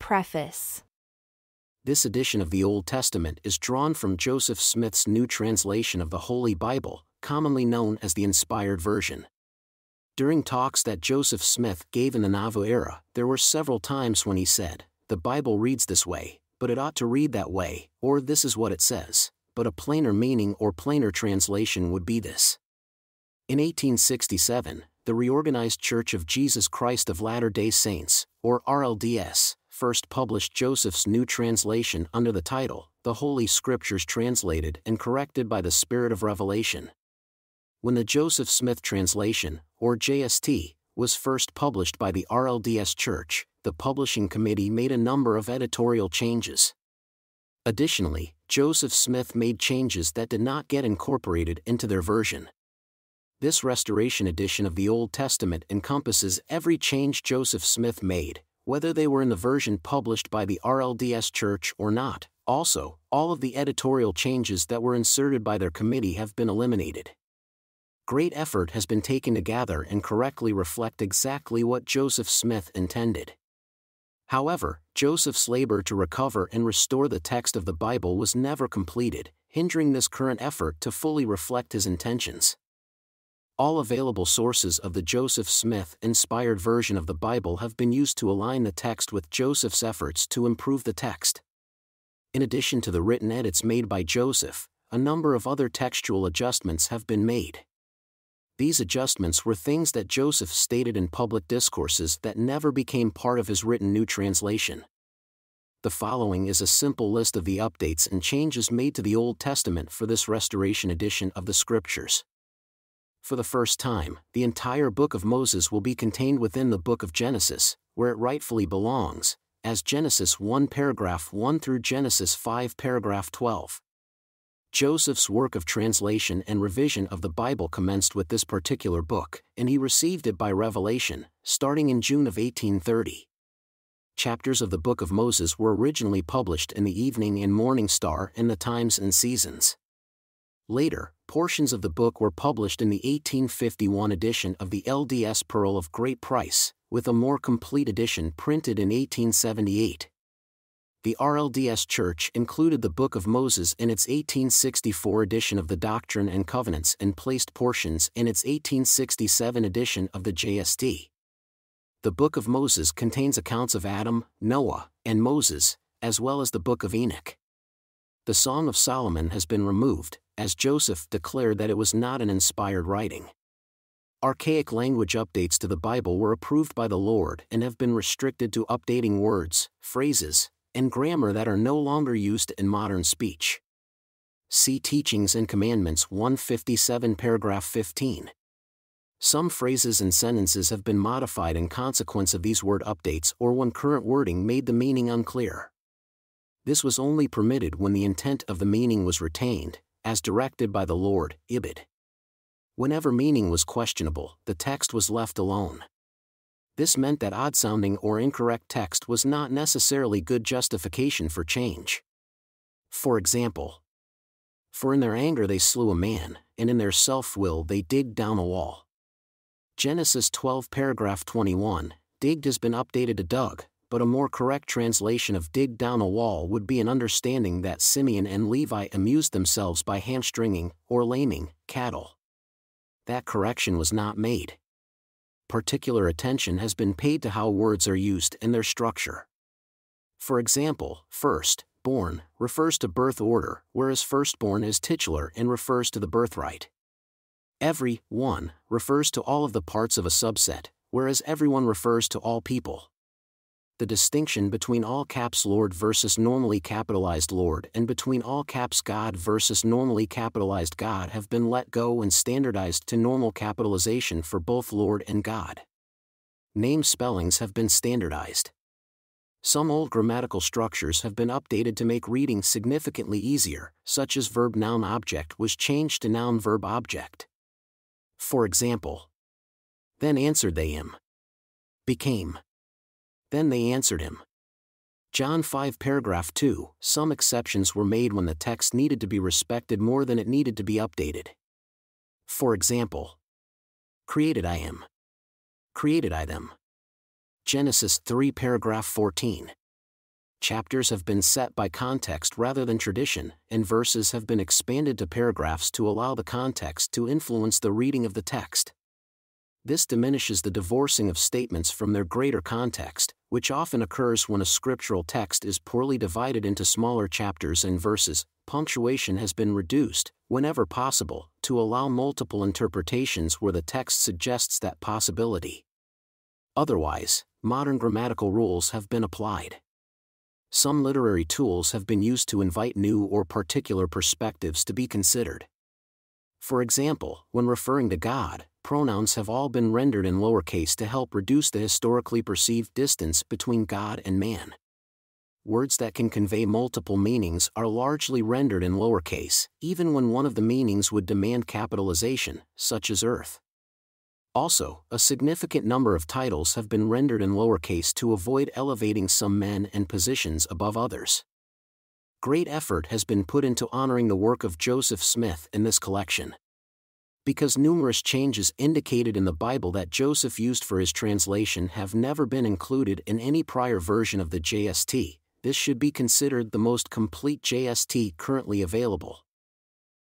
Preface. This edition of the Old Testament is drawn from Joseph Smith's new translation of the Holy Bible, commonly known as the Inspired Version. During talks that Joseph Smith gave in the Nauvoo era, there were several times when he said, "The Bible reads this way, but it ought to read that way," or "this is what it says," but a plainer meaning or plainer translation would be this. In 1867, the Reorganized Church of Jesus Christ of Latter-day Saints, or RLDS, first published Joseph's new translation under the title, The Holy Scriptures Translated and Corrected by the Spirit of Revelation. When the Joseph Smith translation, or JST, was first published by the RLDS Church, the publishing committee made a number of editorial changes. Additionally, Joseph Smith made changes that did not get incorporated into their version. This restoration edition of the Old Testament encompasses every change Joseph Smith made, whether they were in the version published by the RLDS Church or not. Also, all of the editorial changes that were inserted by their committee have been eliminated. Great effort has been taken to gather and correctly reflect exactly what Joseph Smith intended. However, Joseph's labor to recover and restore the text of the Bible was never completed, hindering this current effort to fully reflect his intentions. All available sources of the Joseph Smith inspired version of the Bible have been used to align the text with Joseph's efforts to improve the text. In addition to the written edits made by Joseph, a number of other textual adjustments have been made. These adjustments were things that Joseph stated in public discourses that never became part of his written new translation. The following is a simple list of the updates and changes made to the Old Testament for this restoration edition of the Scriptures. For the first time, the entire book of Moses will be contained within the book of Genesis, where it rightfully belongs, as Genesis 1 paragraph 1 through Genesis 5 paragraph 12. Joseph's work of translation and revision of the Bible commenced with this particular book, and he received it by revelation, starting in June of 1830. Chapters of the Book of Moses were originally published in the Evening and Morning Star in the Times and Seasons. Later, portions of the book were published in the 1851 edition of the LDS Pearl of Great Price, with a more complete edition printed in 1878. The RLDS Church included the Book of Moses in its 1864 edition of the Doctrine and Covenants and placed portions in its 1867 edition of the JST. The Book of Moses contains accounts of Adam, Noah, and Moses, as well as the Book of Enoch. The Song of Solomon has been removed, as Joseph declared that it was not an inspired writing. Archaic language updates to the Bible were approved by the Lord and have been restricted to updating words, phrases, and grammar that are no longer used in modern speech. See Teachings and Commandments 157 paragraph 15. Some phrases and sentences have been modified in consequence of these word updates or when current wording made the meaning unclear. This was only permitted when the intent of the meaning was retained, as directed by the Lord, Ibid. Whenever meaning was questionable, the text was left alone. This meant that odd-sounding or incorrect text was not necessarily good justification for change. For example, "For in their anger they slew a man, and in their self-will they digged down a wall." Genesis 12 paragraph 21, digged has been updated to dug, but a more correct translation of dig down a wall would be an understanding that Simeon and Levi amused themselves by hamstringing, or laming, cattle. That correction was not made. Particular attention has been paid to how words are used and their structure. For example, first, born, refers to birth order, whereas firstborn is titular and refers to the birthright. Every one refers to all of the parts of a subset, whereas everyone refers to all people. The distinction between all caps Lord versus normally capitalized Lord and between all caps God versus normally capitalized God have been let go and standardized to normal capitalization for both Lord and God. Name spellings have been standardized. Some old grammatical structures have been updated to make reading significantly easier, such as verb noun object was changed to noun verb object. For example, "Then answered they him," became, "Then they answered him." John 5 paragraph 2, some exceptions were made when the text needed to be respected more than it needed to be updated. For example, "Created I him," "Created I them." Genesis 3 paragraph 14. chapters have been set by context rather than tradition, and verses have been expanded to paragraphs to allow the context to influence the reading of the text. This diminishes the divorcing of statements from their greater context, which often occurs when a scriptural text is poorly divided into smaller chapters and verses. Punctuation has been reduced, whenever possible, to allow multiple interpretations where the text suggests that possibility. Otherwise, modern grammatical rules have been applied. Some literary tools have been used to invite new or particular perspectives to be considered. For example, when referring to God, pronouns have all been rendered in lowercase to help reduce the historically perceived distance between God and man. Words that can convey multiple meanings are largely rendered in lowercase, even when one of the meanings would demand capitalization, such as earth. Also, a significant number of titles have been rendered in lowercase to avoid elevating some men and positions above others. Great effort has been put into honoring the work of Joseph Smith in this collection. Because numerous changes indicated in the Bible that Joseph used for his translation have never been included in any prior version of the JST, this should be considered the most complete JST currently available.